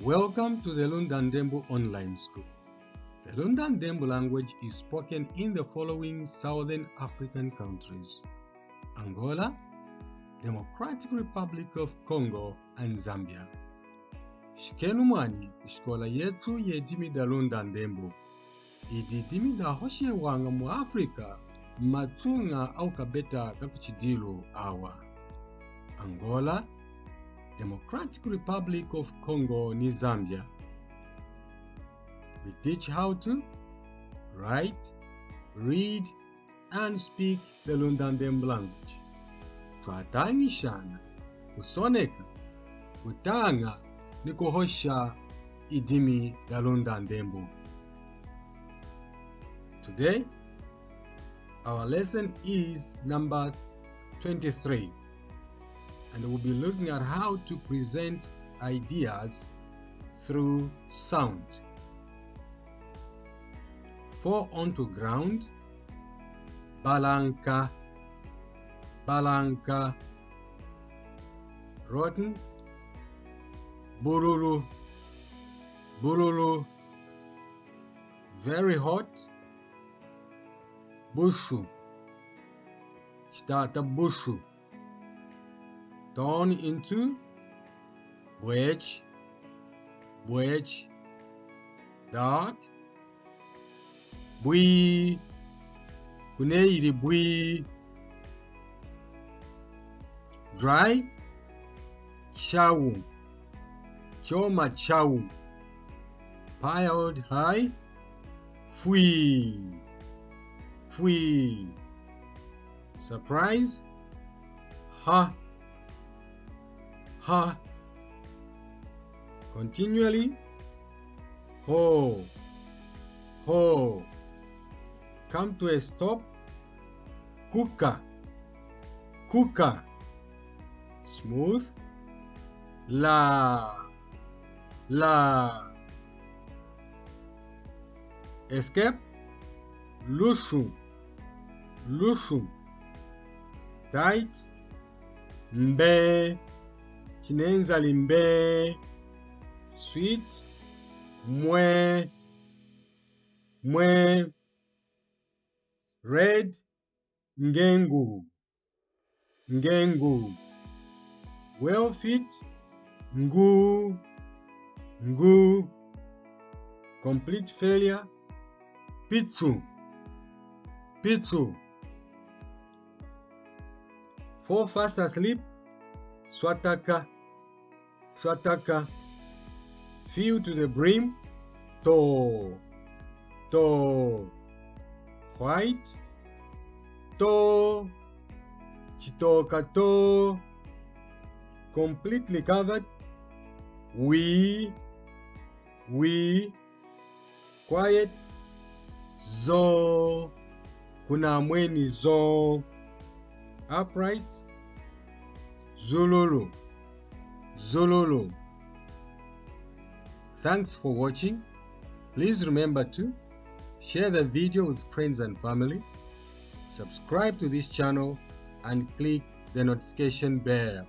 Welcome to the LUNDA NDEMBU Online School. The LUNDA NDEMBU language is spoken in the following Southern African countries: Angola, Democratic Republic of Congo, and Zambia. Shikenu mwani kushikola yetu yedimi da LUNDA NDEMBU. Idi dimi da hoshe wanga mu Afrika matunga au kabeta kakuchidilu awa. Angola, Democratic Republic of Congo ni Zambia. We teach how to write, read, and speak the LUNDA NDEMBU language. Twatangishana, kusoneka, kutanga, ni kuhosha idimi da LUNDA NDEMBU. Today, our lesson is number 23. And we'll be looking at how to present ideas through sound. Fall onto ground, balanka, balanka. Rotten, bururu, bururu. Very hot, bushu, start a bushu. Turn into wedge, wedge. Dark, bui, kuneiri bui. Dry, chau, choma chau. Piled high, fui, fui. Surprise, ha, ha. Continually, ho, ho. Come to a stop, kuka, kuka. Smooth, la, la. Escape, lushu, lushu. Tight, mbe, chinenza limbe. Sweet, mwe, mwe. Red, ngengu, ngengu. Well fit, ngu, ngu. Complete failure, pitsu, pitsu. Fall fast asleep, swataka, swataka. Fill to the brim, to, to. White, to, chitoka to. Completely covered, we. Quiet, zo, kuna mweni zo. Upright, zululu, zululu. Thanks for watching. Please remember to share the video with friends and family, subscribe to this channel, and click the notification bell.